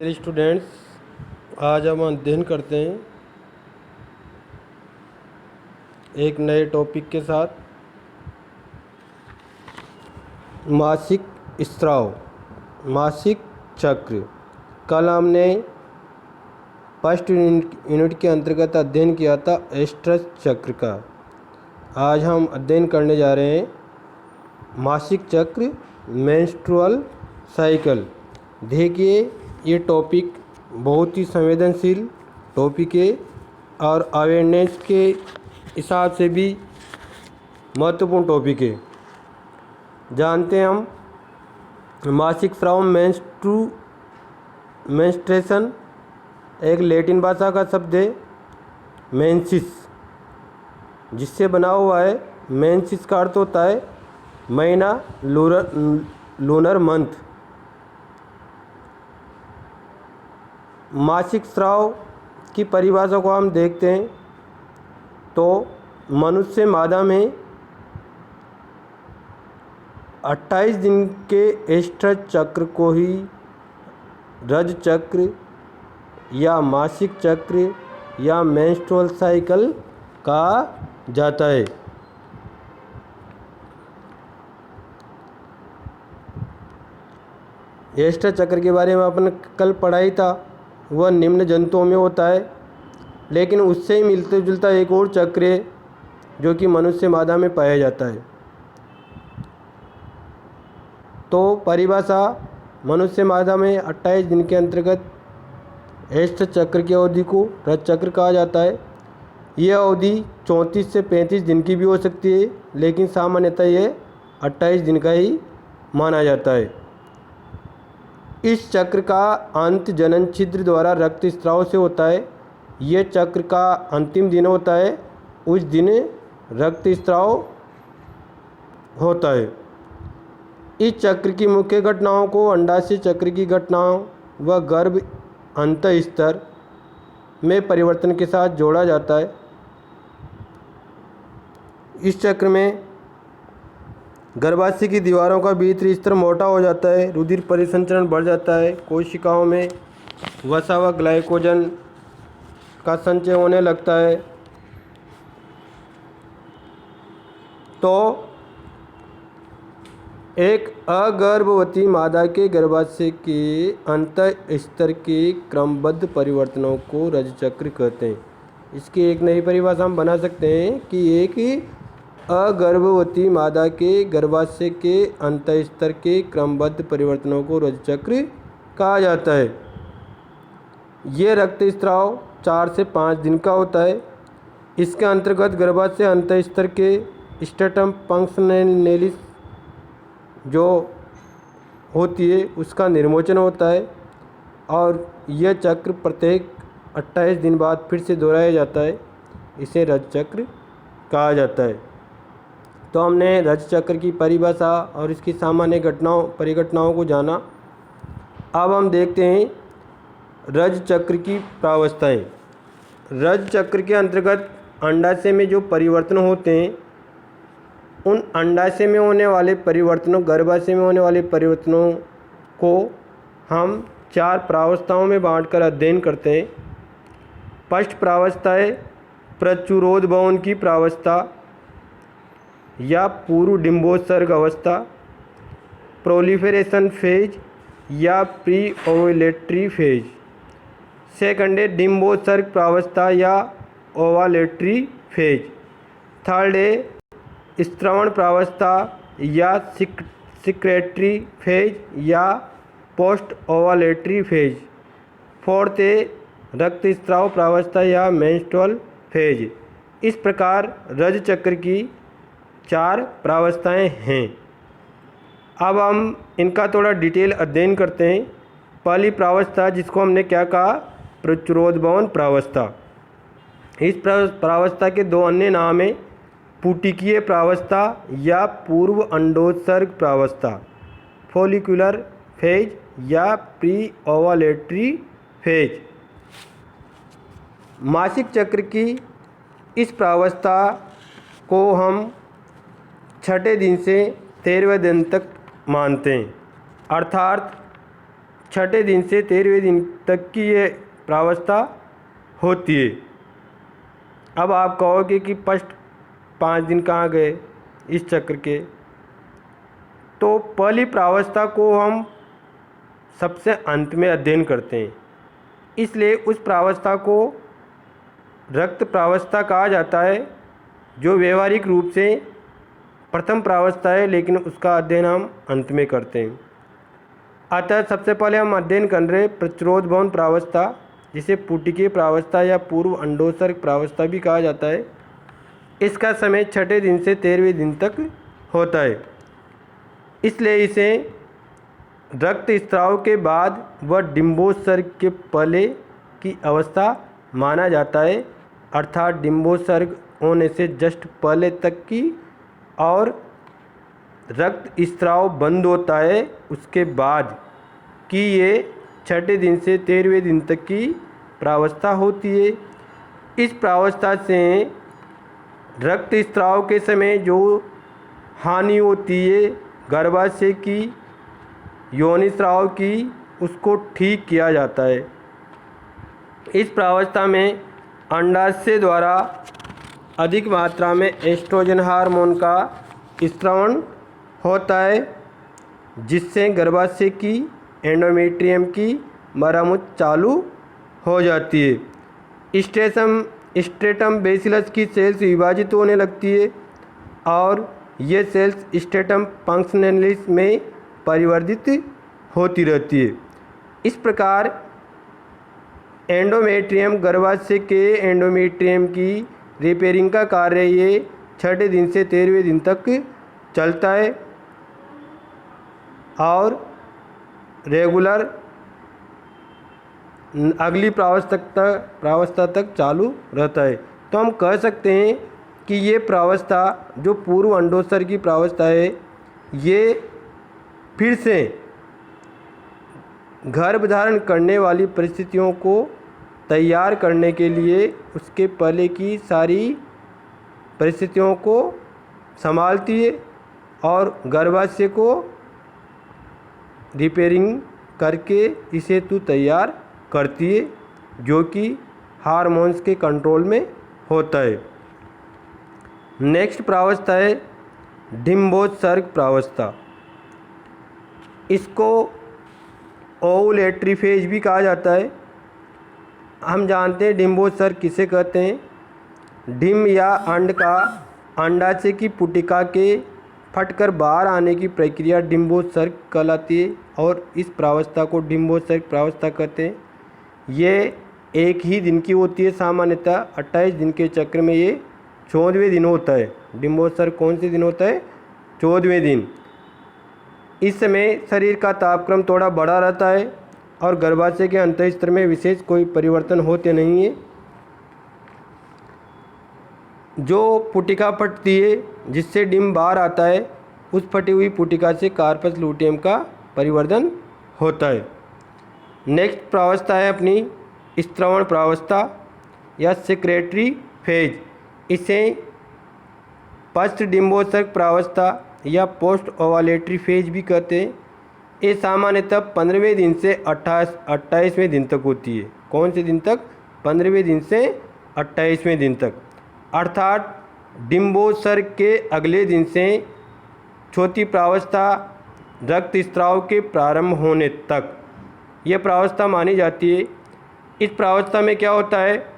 मेरे स्टूडेंट्स, आज हम अध्ययन करते हैं एक नए टॉपिक के साथ, मासिक स्राव, मासिक चक्र। कल हमने फर्स्ट यूनिट के अंतर्गत अध्ययन किया था एस्ट्रस चक्र का। आज हम अध्ययन करने जा रहे हैं मासिक चक्र, मेंस्ट्रुअल साइकिल। देखिए, ये टॉपिक बहुत ही संवेदनशील टॉपिक है और अवेयरनेस के हिसाब से भी महत्वपूर्ण टॉपिक है। जानते हैं हम मासिक स्राव, मेंस्ट्रुएशन एक लैटिन भाषा का शब्द है मेंसिस, जिससे बना हुआ है। मेंसिस का अर्थ होता है महीना, लूनर मंथ। मासिक स्राव की परिभाषा को हम देखते हैं तो मनुष्य मादा में 28 दिन के एस्ट्रस चक्र को ही रज चक्र या मासिक चक्र या मेंस्ट्रुअल साइकिल कहा जाता है। एस्ट्रस चक्र के बारे में अपन कल पढ़ाई था। वह निम्न जंतुओं में होता है, लेकिन उससे ही मिलते जुलता एक और चक्र है जो कि मनुष्य मादा में पाया जाता है। तो परिभाषा, मनुष्य मादा में 28 दिन के अंतर्गत एस्ट्रस चक्र की अवधि को रज चक्र कहा जाता है। यह अवधि 34 से 35 दिन की भी हो सकती है, लेकिन सामान्यतः यह 28 दिन का ही माना जाता है। इस चक्र का अंत जनन छिद्र द्वारा रक्तस्राव से होता है। यह चक्र का अंतिम दिन होता है, उस दिन रक्तस्राव होता है। इस चक्र की मुख्य घटनाओं को अंडाशय चक्र की घटनाओं व गर्भ अंतःस्तर में परिवर्तन के साथ जोड़ा जाता है। इस चक्र में गर्भाशय की दीवारों का भीतरी स्तर मोटा हो जाता है, रुधिर परिसंचरण बढ़ जाता है, कोशिकाओं में वसा व ग्लाइकोजन का संचय होने लगता है। तो एक अगर्भवती मादा के गर्भाशय के अंतःस्तर के क्रमबद्ध परिवर्तनों को रज चक्र कहते हैं। इसकी एक नई परिभाषा हम बना सकते हैं कि एक अगर्भवती मादा के गर्भाशय के अंतःस्तर के क्रमबद्ध परिवर्तनों को रज चक्र कहा जाता है। ये रक्तस्राव 4 से 5 दिन का होता है। इसके अंतर्गत गर्भाशय अंतःस्तर के स्ट्रेटम पंक्शनलिस जो होती है उसका निर्मोचन होता है और यह चक्र प्रत्येक 28 दिन बाद फिर से दोहराया जाता है। इसे रज चक्र कहा जाता है। तो हमने रज चक्र की परिभाषा और इसकी सामान्य परिघटनाओं को जाना। अब हम देखते हैं रज चक्र की प्रावस्थाएं। रज चक्र के अंतर्गत अंडाशय में जो परिवर्तन होते हैं, उन अंडाशय में होने वाले परिवर्तनों, गर्भाशय में होने वाले परिवर्तनों को हम 4 प्रावस्थाओं में बांटकर अध्ययन करते हैं। फर्स्ट प्रावस्था है प्रचुरोद्भवन की प्रावस्था या पूर्व डिम्बोत्सर्ग अवस्था, प्रोलिफरेशन फेज या प्री ओवुलेटरी फेज। सेकंड है डिम्बोत्सर्ग प्रावस्था या ओवालेटरी फेज। थर्ड है स्त्रवण प्रावस्था या सिक्रेटरी फेज या पोस्ट ओवालेटरी फेज। फोर्थ है रक्तस्राव प्रावस्था या मेंस्ट्रुअल फेज। इस प्रकार रज चक्र की 4 प्रावस्थाएं हैं। अब हम इनका थोड़ा डिटेल अध्ययन करते हैं। पहली प्रावस्था, जिसको हमने क्या कहा, प्रचुरोद्भवन प्रावस्था। इस प्रावस्था के 2 अन्य नाम हैं, पुटिकीय प्रावस्था या पूर्व अंडोत्सर्ग प्रावस्था, फोलिकुलर फेज या प्री ओवालेटरी फेज। मासिक चक्र की इस प्रावस्था को हम 6ठे दिन से 13वें दिन तक मानते हैं, अर्थात छठे दिन से 13वें दिन तक की ये प्रावस्था होती है। अब आप कहोगे कि फर्स्ट 5 दिन कहाँ गए इस चक्र के, तो पहली प्रावस्था को हम सबसे अंत में अध्ययन करते हैं, इसलिए उस प्रावस्था को रक्त प्रावस्था कहा जाता है, जो व्यवहारिक रूप से प्रथम प्रावस्था है, लेकिन उसका अध्ययन हम अंत में करते हैं। अतः सबसे पहले हम अध्ययन कर रहे प्रतिरोध भवन प्रावस्था, जिसे पुटिकीय प्रावस्था या पूर्व अंडोत्सर्ग प्रावस्था भी कहा जाता है। इसका समय छठे दिन से 13वें दिन तक होता है, इसलिए इसे रक्त स्राव के बाद व डिम्बोत्सर्ग के पहले की अवस्था माना जाता है, अर्थात डिम्बोत्सर्ग होने से जस्ट पहले तक की, और रक्त स्राव बंद होता है उसके बाद कि ये छठे दिन से 13वें दिन तक की प्रावस्था होती है। इस प्रावस्था से रक्त स्राव के समय जो हानि होती है गर्भाशय की, योनि स्राव की, उसको ठीक किया जाता है। इस प्रावस्था में अंडाशय द्वारा अधिक मात्रा में एस्ट्रोजन हार्मोन का स्रावण होता है, जिससे गर्भाशय की एंडोमेट्रियम की मरम्मत चालू हो जाती है। स्ट्रेटम बेसिलस की सेल्स विभाजित होने लगती है और ये सेल्स स्ट्रेटम फंक्शनलिस में परिवर्तित होती रहती है। इस प्रकार एंडोमेट्रियम गर्भाशय के एंडोमेट्रियम की रिपेयरिंग का कार्य ये छठे दिन से 13वें दिन तक चलता है और रेगुलर अगली प्रावस्था तक चालू रहता है। तो हम कह सकते हैं कि ये प्रावस्था जो पूर्व अंडोत्सर्ग की प्रावस्था है, ये फिर से गर्भधारण करने वाली परिस्थितियों को तैयार करने के लिए उसके पहले की सारी परिस्थितियों को संभालती है और गर्भाशय को रिपेयरिंग करके इसे हेतु तैयार करती है, जो कि हार्मोन्स के कंट्रोल में होता है। नेक्स्ट प्रावस्था है डिम्बोत्सर्ग प्रावस्था। इसको ओवुलेटरी फेज भी कहा जाता है। हम जानते हैं डिम्बोत्सर्ग किसे कहते हैं। डिम्ब या अंड का अंडाशय की पुटिका के फटकर बाहर आने की प्रक्रिया डिम्बोत्सर्ग कहलाती है और इस प्रावस्था को डिम्बोत्सर्ग प्रावस्था कहते हैं। ये एक ही दिन की होती है, सामान्यतः 28 दिन के चक्र में ये 14वें दिन होता है। डिम्बोत्सर्ग कौन से दिन होता है? 14वें दिन। इस समय शरीर का तापक्रम थोड़ा बढ़ा रहता है और गर्भाशय के अंतःस्तर में विशेष कोई परिवर्तन होते नहीं है। जो पुटिका फटती है जिससे डिम्ब बाहर आता है, उस फटी हुई पुटिका से कार्पस लूटियम का परिवर्धन होता है। नेक्स्ट प्रावस्था है अपनी स्त्रवण प्रावस्था या सेक्रेटरी फेज। इसे पोस्ट डिम्बोत्सर्ग प्रावस्था या पोस्ट ओवालेटरी फेज भी कहते हैं। ये सामान्यतः 15वें दिन से 28वें दिन तक होती है। कौन से दिन तक? 15वें दिन से 28वें दिन तक, अर्थात डिम्बोत्सर्ग के अगले दिन से चौथी प्रावस्था रक्त स्राव के प्रारंभ होने तक यह प्रावस्था मानी जाती है। इस प्रावस्था में क्या होता है?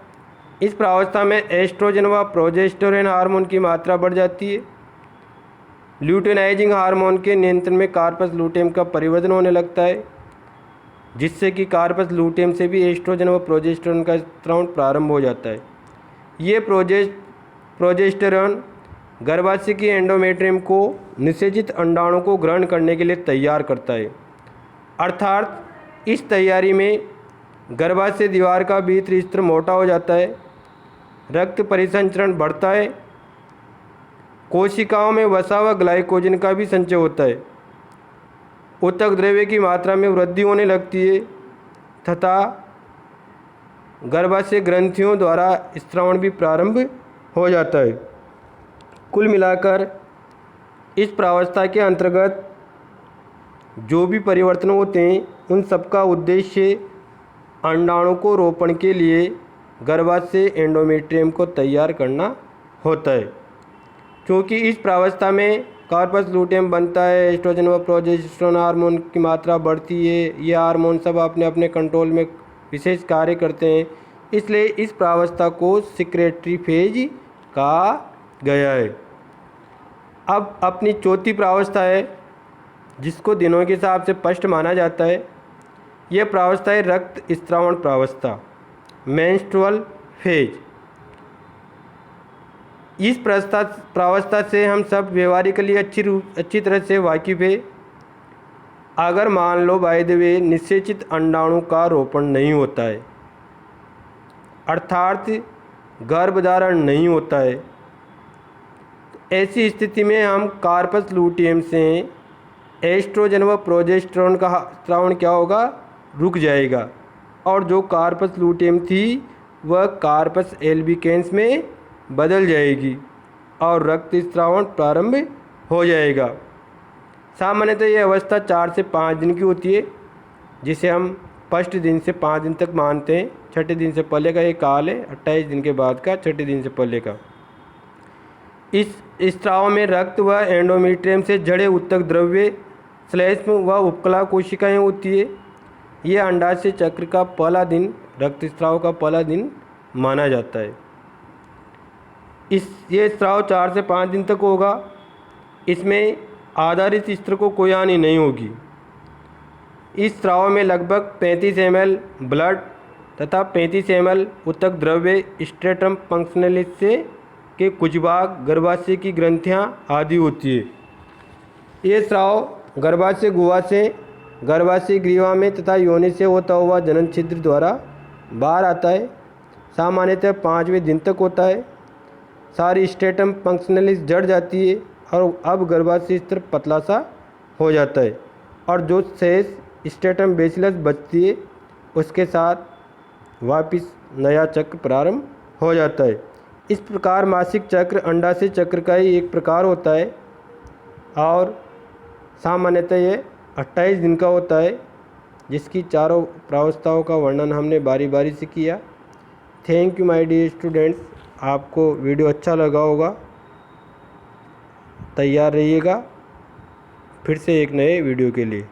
इस प्रावस्था में एस्ट्रोजन व प्रोजेस्टेरोन हार्मोन की मात्रा बढ़ जाती है। ल्यूटेनाइजिंग हार्मोन के नियंत्रण में कार्पस लूटियम का परिवर्तन होने लगता है, जिससे कि कार्पस लूटियम से भी एस्ट्रोजन व प्रोजेस्टेरोन का स्राव प्रारंभ हो जाता है। ये प्रोजेस्टेरोन गर्भाशय की एंडोमेट्रियम को निषेचित अंडाणु को ग्रहण करने के लिए तैयार करता है, अर्थात इस तैयारी में गर्भाशय दीवार का भीतरी स्तर मोटा हो जाता है, रक्त परिसंचरण बढ़ता है, कोशिकाओं में वसा व ग्लाइकोजन का भी संचय होता है, ऊतक द्रव्य की मात्रा में वृद्धि होने लगती है तथा गर्भाशय ग्रंथियों द्वारा स्रावण भी प्रारंभ हो जाता है। कुल मिलाकर इस प्रावस्था के अंतर्गत जो भी परिवर्तन होते हैं उन सबका उद्देश्य अंडाणु को रोपण के लिए गर्भाशय से एंडोमेट्रियम को तैयार करना होता है। क्योंकि इस प्रावस्था में कार्पस लूटियम बनता है, एस्ट्रोजन व प्रोजेस्टेरोन हार्मोन की मात्रा बढ़ती है। ये हार्मोन सब अपने अपने कंट्रोल में विशेष कार्य करते हैं, इसलिए इस प्रावस्था को सिक्रेटरी फेज कहा गया है। अब अपनी चौथी प्रावस्था है जिसको दिनों के हिसाब से फर्स्ट माना जाता है। यह प्रावस्था है रक्त स्त्रावण प्रावस्था, मेंस्ट्रुअल फेज। इस प्रावस्था से हम सब व्यवहारिकली अच्छी तरह से वाकिफ़ है। अगर मान लो बाय द वे निषेचित अंडाणु का रोपण नहीं होता है, अर्थात गर्भधारण नहीं होता है, तो ऐसी स्थिति में हम कार्पस लूटियम से एस्ट्रोजन व प्रोजेस्टेरोन का स्रावण क्या होगा, रुक जाएगा, और जो कार्पस लूटियम थी वह कार्पस एल्बिकेंस में बदल जाएगी और रक्त स्रावण प्रारंभ हो जाएगा। सामान्यतः यह अवस्था 4 से 5 दिन की होती है, जिसे हम फर्स्ट दिन से 5 दिन तक मानते हैं। छठे दिन से पहले का ये काल है, 28 दिन के बाद का छठे दिन से पहले का। इस स्राव में रक्त व एंडोमेट्रियम से जड़े उत्तक द्रव्य श्लेष्म व उपकला कोशिकाएँ होती है। ये अंडाशय चक्र का पहला दिन, रक्तस्राव का पहला दिन माना जाता है। ये स्राव 4 से 5 दिन तक होगा। इसमें आधारित स्तर को कोई हानि नहीं होगी। इस स्राव में लगभग 35 ml ब्लड तथा 35 ml उत्तक द्रव्य स्ट्रेटम फंक्शनलिस से के कुछ भाग गर्भाशय की ग्रंथियां आदि होती है। ये स्राव गर्भाशय गुहा से, गर्भाशय ग्रीवा में तथा योनि से होता हुआ जनन छिद्र द्वारा बाहर आता है। सामान्यतः 5वें दिन तक होता है। सारी स्ट्रेटम फंक्शनलिस जड़ जाती है और अब गर्भाशय स्तर पतला सा हो जाता है, और जो शेष स्ट्रेटम बेसिलस बचती है उसके साथ वापस नया चक्र प्रारंभ हो जाता है। इस प्रकार मासिक चक्र अंडाशय चक्र का ही एक प्रकार होता है और सामान्यतः ये 28 दिन का होता है, जिसकी चारों प्रावस्थाओं का वर्णन हमने बारी बारी से किया। Thank you my dear students. आपको वीडियो अच्छा लगा होगा। तैयार रहिएगा फिर से एक नए वीडियो के लिए।